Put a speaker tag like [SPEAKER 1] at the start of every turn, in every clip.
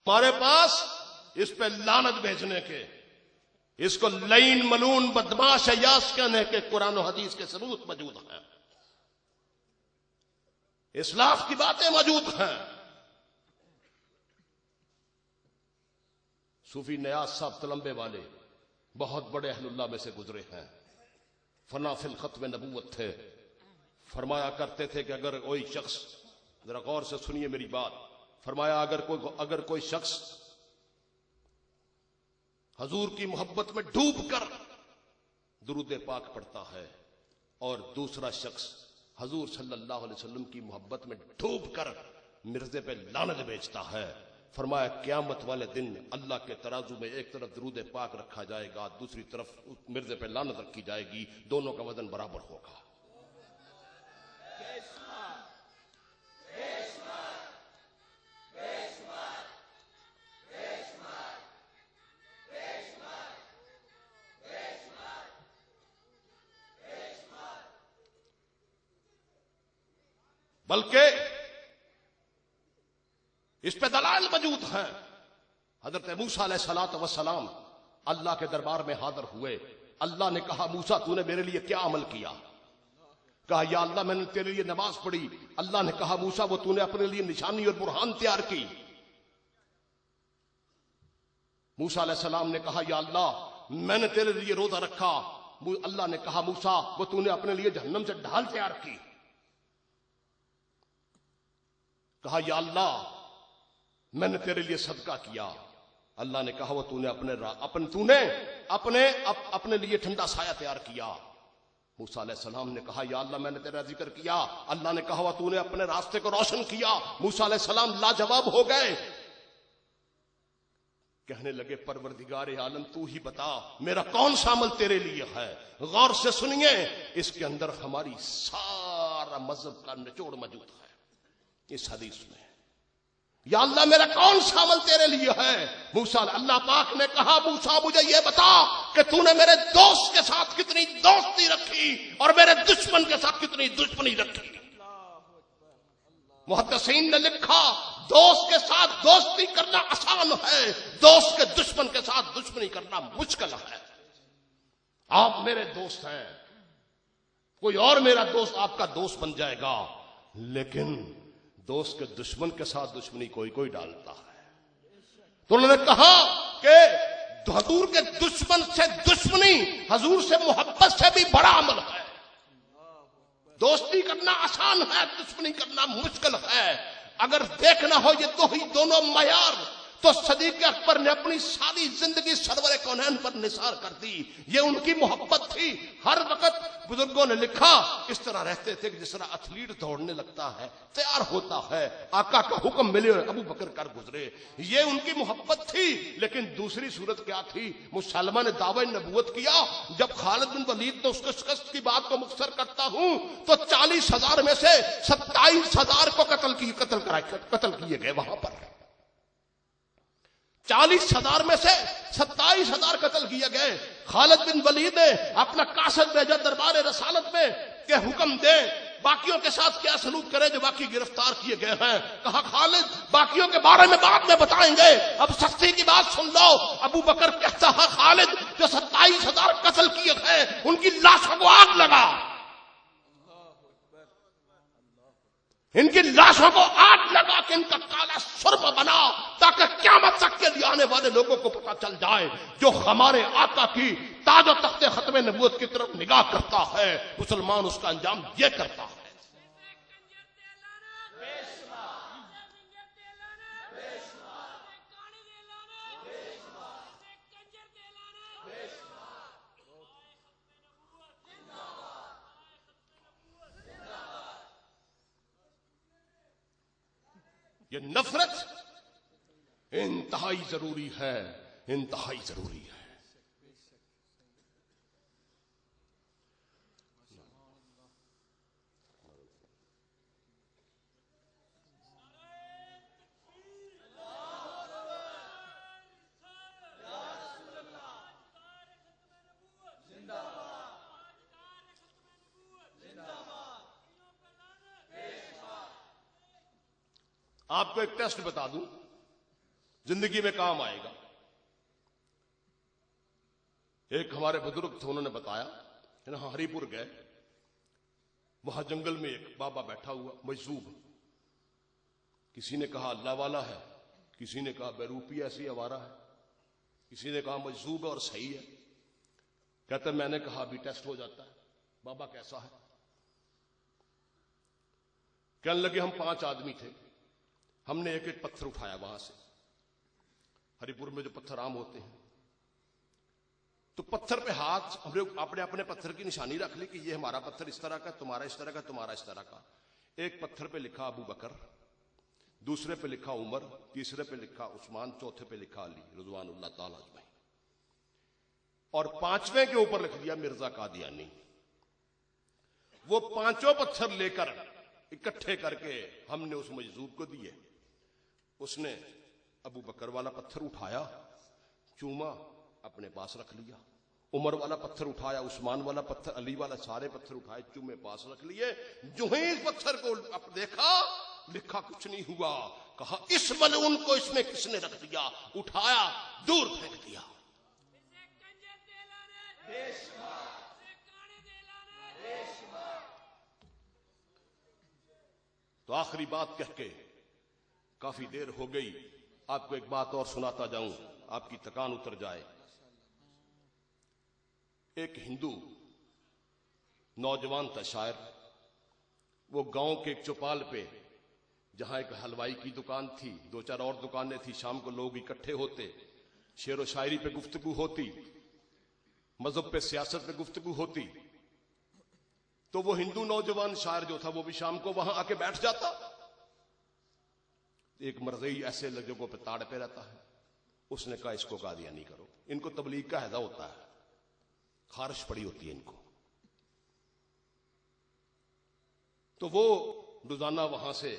[SPEAKER 1] ہمارے پاس اس پہ لعنت بھیجنے کے، اس کو لعین ملون بدماش ایاس کہنے کے قرآن و حدیث کے ثبوت موجود ہیں، اسلاف کی باتیں موجود ہیں۔ صوفی نیاز صاحب تلمبے والے بہت بڑے اہل اللہ میں سے گزرے ہیں، فنا فی الختم نبوت تھے۔ فرمایا کرتے تھے کہ اگر کوئی شخص، ذرا غور سے سنیے میری بات، فرمایا اگر کوئی شخص حضور کی محبت میں ڈوب کر درود پاک پڑھتا ہے اور دوسرا شخص حضور صلی اللہ علیہ وسلم کی محبت میں ڈوب کر مرزے پہ لعنت بیچتا ہے، فرمایا قیامت والے دن اللہ کے ترازو میں ایک طرف درود پاک رکھا جائے گا، دوسری طرف مرزے پہ لعنت رکھی جائے گی، دونوں کا وزن برابر ہوگا۔ بلکہ اس پہ دلائل موجود ہیں۔ حضرت موسیٰ علیہ السلام اللہ کے دربار میں حاضر ہوئے، اللہ نے کہا موسیٰ تو نے میرے لیے کیا عمل کیا؟ کہا یا اللہ میں نے تیرے لیے نماز پڑھی۔ اللہ نے کہا موسیٰ وہ تو نے اپنے لیے نشانی اور برہان تیار کی۔ موسیٰ علیہ السلام نے کہا یا اللہ میں نے تیرے لیے روزہ رکھا۔ اللہ نے کہا موسیٰ وہ تو نے اپنے لیے جہنم سے ڈھال تیار کی۔ کہا یا اللہ میں نے تیرے لیے صدقہ کیا۔ اللہ نے کہا وہ تو نے اپنے لیے ٹھنڈا سایہ تیار کیا۔ موسیٰ علیہ السلام نے کہا یا اللہ میں نے تیرا ذکر کیا۔ اللہ نے کہا وہ تو نے اپنے راستے کو روشن کیا۔ موسیٰ علیہ السلام لاجواب ہو گئے، کہنے لگے پروردگار عالم تو ہی بتا میرا کون سا عمل تیرے لیے ہے۔ غور سے سنیے، اس کے اندر ہماری سارا مذہب کا نچوڑ موجود ہے اس حدیث میں۔ یا اللہ میرا کون سا عمل تیرے لیے ہے؟ موسیٰ اللہ پاک نے کہا موسیٰ مجھے یہ بتا کہ تو نے میرے دوست کے ساتھ کتنی دوستی رکھی اور میرے دشمن کے ساتھ کتنی دشمنی رکھی۔ محدثین نے لکھا دوست کے ساتھ دوستی کرنا آسان ہے، دوست کے دشمن کے ساتھ دشمنی کرنا مشکل ہے۔ آپ میرے دوست ہیں، کوئی اور میرا دوست آپ کا دوست بن جائے گا، لیکن دوست کے دشمن کے ساتھ دشمنی کوئی ڈالتا ہے۔ تو انہوں نے کہا کہ حضور کے دشمن سے دشمنی حضور سے محبت سے بھی بڑا عمل ہے۔ دوستی کرنا آسان ہے، دشمنی کرنا مشکل ہے۔ اگر دیکھنا ہو یہ دونوں معیار تو صدیق اکبر نے اپنی ساری زندگی سرور کونین پر نثار کر دی۔ یہ ان کی محبت تھی۔ ہر وقت بزرگوں نے لکھا اس طرح رہتے تھے کہ جس طرح ایتھلیٹ دوڑنے لگتا ہے، تیار ہوتا ہے، آقا کا حکم ملے ابو بکر کر گزرے۔ یہ ان کی محبت تھی۔ لیکن دوسری صورت کیا تھی؟ مسلمہ نے دعوی نبوت کیا۔ جب خالد بن ولید نے اس کو شکست کی بات کو مختصر کرتا ہوں تو 40,000 میں سے 27,000 کو قتل کیے گئے۔ وہاں پر 40,000 میں سے 27,000 قتل کیے گئے۔ خالد بن ولید نے اپنا قاصد بھیجا دربار رسالت میں کہ حکم دے باقیوں کے ساتھ کیا سلوک کرے جو باقی گرفتار کیے گئے ہیں۔ کہا خالد باقیوں کے بارے میں بعد میں بتائیں گے، اب سختی کی بات سن لو۔ ابو بکر کہتا ہے خالد جو 27,000 قتل کیے گئے ان کی لاشوں کو آگ لگا، ان کی لاشوں کو آگ لگا کہ ان کا کالا سرب بنا، تاکہ قیامت تک کے لیے آنے والے لوگوں کو پتہ چل جائے جو ہمارے آقا کی تاج و تخت ختم نبوت کی طرف نگاہ کرتا ہے مسلمان اس کا انجام یہ کرتا ہے۔ یہ نفرت انتہائی ضروری ہے، انتہائی ضروری ہے۔ آپ کو ایک ٹیسٹ بتا دوں، زندگی میں کام آئے گا. ایک ہمارے بزرگ تھے، انہوں نے بتایا یہاں ہری پور گئے، وہاں جنگل میں ایک بابا بیٹھا ہوا مجذوب. کسی نے کہا اللہ والا ہے، کسی نے کہا بیروپی ایسی آوارہ ہے، کسی نے کہا مجذوب ہے اور صحیح ہے. کہتے میں نے کہا ابھی ٹیسٹ ہو جاتا ہے. بابا کیسا ہے؟ کہنے لگے ہم 5 آدمی تھے، ہم نے ایک ایک پتھر اٹھایا وہاں سے. ہری پور میں جو پتھر عام ہوتے ہیں، تو پتھر پہ ہاتھ ہم نے اپنے اپنے پتھر کی نشانی رکھ لی کہ یہ ہمارا پتھر اس طرح کا، تمہارا اس طرح کا، تمہارا اس طرح کا. ایک پتھر پہ لکھا ابو بکر، دوسرے پہ لکھا عمر، تیسرے پہ لکھا عثمان، چوتھے پہ لکھا علی رضوان اللہ تعالیٰ اجمعین، اور 5ویں کے اوپر لکھ دیا مرزا قادیانی. وہ 5 پتھر لے کر اکٹھے کر کے ہم نے اس مجذوب کو دیے. اس نے ابو بکر والا پتھر اٹھایا، چوما، اپنے پاس رکھ لیا. عمر والا پتھر اٹھایا، عثمان والا پتھر، علی والا، سارے پتھر اٹھائے، چومے پاس رکھ لیے. جو ہی اس پتھر کو دیکھا، لکھا کچھ نہیں ہوا. کہا اس ملعون کو اس میں کس نے رکھ دیا؟ اٹھایا، دور پھینک دیا. تو آخری بات کہہ کے کافی دیر ہو گئی، آپ کو ایک بات اور سناتا جاؤں، آپ کی تکان اتر جائے. ایک ہندو نوجوان تھا شاعر، وہ گاؤں کے ایک چوپال پہ جہاں ایک حلوائی کی دکان تھی، 2-4 اور دکانیں تھی، شام کو لوگ اکٹھے ہوتے، شعر و شاعری پہ گفتگو ہوتی، مذہب پہ، سیاست پہ گفتگو ہوتی. تو وہ ہندو نوجوان شاعر جو تھا وہ بھی شام کو وہاں آ کے بیٹھ جاتا. ایک مرزئی ایسے جگہوں پہ تاڑ پہ رہتا ہے، اس نے کہا اس کو قادیانی کرو. ان کو تبلیغ کا ہیضہ ہوتا ہے، خارش پڑی ہوتی ہے ان کو. تو وہ روزانہ وہاں سے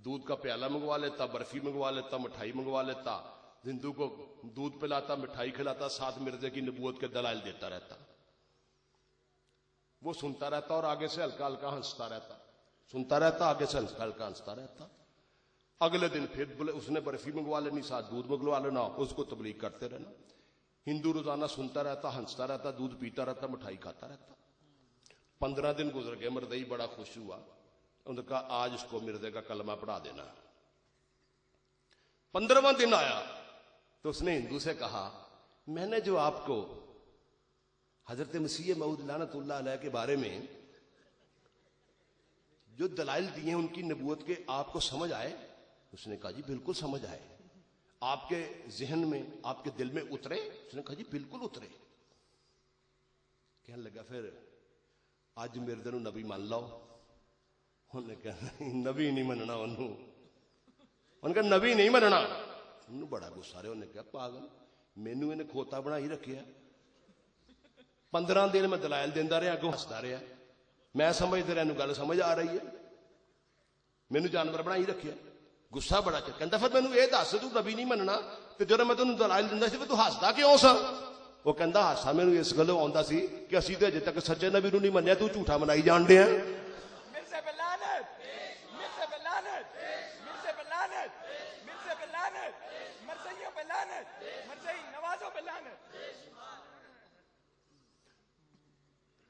[SPEAKER 1] دودھ کا پیالہ منگوا لیتا، برفی منگوا لیتا، مٹھائی منگوا لیتا، ہندو کو دودھ پلاتا، مٹھائی کھلاتا، ساتھ مرزے کی نبوت کے دلائل دیتا رہتا. وہ سنتا رہتا اور آگے سے ہلکا ہلکا ہنستا رہتا، سنتا رہتا، آگے سے ہلکا ہلکا ہنستا رہتا. اگلے دن پھر اس نے برفی منگوا لینی، ساتھ دودھ منگوا لینا، اس کو تبلیغ کرتے رہنا. ہندو روزانہ سنتا رہتا، ہنستا رہتا، دودھ پیتا رہتا، مٹھائی کھاتا رہتا. 15 دن گزر گئے، مرزئی بڑا خوش ہوا. انہوں نے کہا آج اس کو مرزے کا کلمہ پڑھا دینا. 15واں دن آیا تو اس نے ہندو سے کہا میں نے جو آپ کو حضرت مسیح موعود لعنت اللہ علیہ کے بارے میں جو دلائل دیے ہیں ان کی نبوت کے، آپ کو سمجھ آئے؟ اس نے کہا جی بالکل سمجھ آئے. آپ کے ذہن میں، آپ کے دل میں اترے؟ اس نے کہا جی بالکل اترے. کہنے لگا پھر اج میرے نو نبی مان لو. انہوں نے کہا نبی نہیں مننا، انہوں نے کہا نبی نہیں مننا. انہوں بڑا غصہ رہا، انہوں نے کہا پاگل، مینوں انہیں کھوتا بنا ہی رکھیا. 15 دن میں دلائل دینا رہا، اگوں ہستا رہا. میں سمجھتے رہا گل سمجھ آ رہی ہے، مینوں جانور بنا ہی رکھیا. غصہ بڑا چکا. کہندا پھر مینوں یہ دس تو نبی نہیں مننا تے جدوں میں تینوں دلائل دیندا سی تو ہسدا کیوں سا؟ وہ کہندا ہاسا مینوں اس گلوں آندا سی کہ اسی تے اجے تک سچے نبی نوں نہیں منیا، تو جھوٹا منائی جان ڈیا.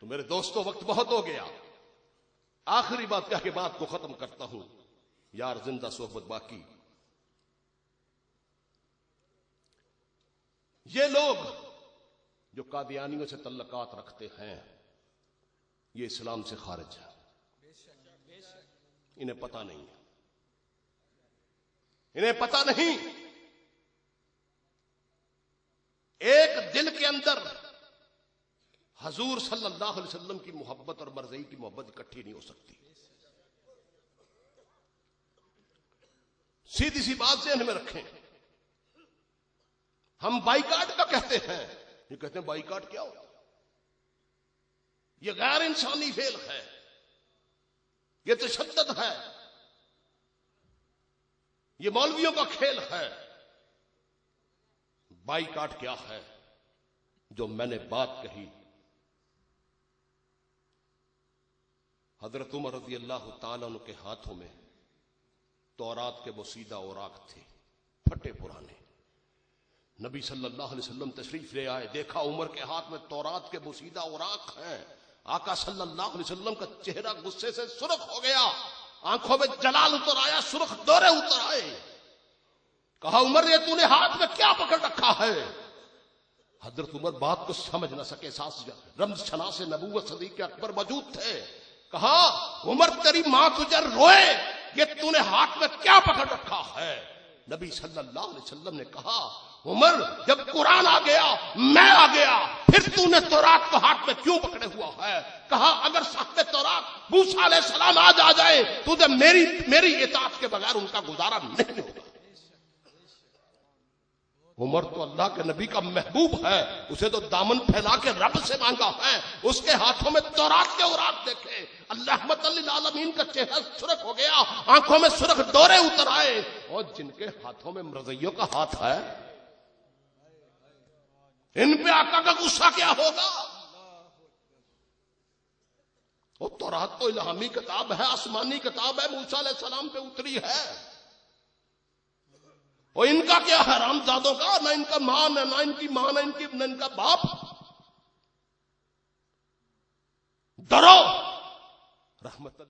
[SPEAKER 1] تو میرے دوستوں وقت بہت ہو گیا، آخری بات کہہ کے بات کو ختم کرتا ہوں. یار زندہ صحبت باقی. یہ لوگ جو قادیانیوں سے تعلقات رکھتے ہیں یہ اسلام سے خارج ہے. انہیں پتہ نہیں، انہیں پتہ نہیں. ایک دل کے اندر حضور صلی اللہ علیہ وسلم کی محبت اور مرضی کی محبت اکٹھی نہیں ہو سکتی. سیدھی سی بات ذہن میں رکھیں. ہم بائیکاٹ کا کہتے ہیں، یہ کہتے ہیں بائیکاٹ کیا ہوتا؟ یہ غیر انسانی فعل ہے، یہ تشدد ہے، یہ مولویوں کا کھیل ہے. بائیکاٹ کیا ہے؟ جو میں نے بات کہی، حضرت عمر رضی اللہ تعالیٰ عنہ کے ہاتھوں میں تورات کے بوسیدہ اوراق تھے، پھٹے پرانے. نبی صلی اللہ علیہ وسلم تشریف لے آئے، دیکھا عمر کے ہاتھ میں تورات کے بوسیدہ اوراق ہیں. آقا صلی اللہ علیہ وسلم کا چہرہ غصے سے سرخ ہو گیا، آنکھوں میں جلال اتر آیا، سرخ دورے اتر آئے. کہا عمر یہ تو نے ہاتھ میں کیا پکڑ رکھا ہے؟ حضرت عمر بات کو سمجھ نہ سکے، رمز شناس نبوت صدیق اکبر موجود تھے. کہا عمر تیری ماں تجھے روئے، یہ تو نے ہاتھ میں کیا پکڑ رکھا ہے؟ نبی صلی اللہ علیہ وسلم نے کہا عمر جب قرآن آ گیا میں آ گیا، پھر تو نے تورات کو ہاتھ میں کیوں پکڑے ہوا ہے؟ کہا اگر صاحب تورات موسیٰ علیہ السلام آج آ جائے تو میری اطاعت کے بغیر ان کا گزارا نہیں ہوگا. عمر تو اللہ کے نبی کا محبوب ہے، اسے تو دامن پھیلا کے رب سے مانگا ہے. اس کے ہاتھوں میں تورات کے اوراق دیکھے، اللہ رحمت للعالمین کا چہرہ سرخ ہو گیا، آنکھوں میں سرخ دورے اتر آئے. اور جن کے ہاتھوں میں مرضیوں کا ہاتھ ہے، ان پہ آقا کا غصہ کیا ہوگا؟ وہ تورات تو الہامی کتاب ہے، آسمانی کتاب ہے، موسیٰ علیہ السلام پہ اتری ہے. اور ان کا کیا حرام زادوں کا، نہ ان کا ماں، نہ ان کی ماں، نہ ان کا باپ. ڈرو رحمت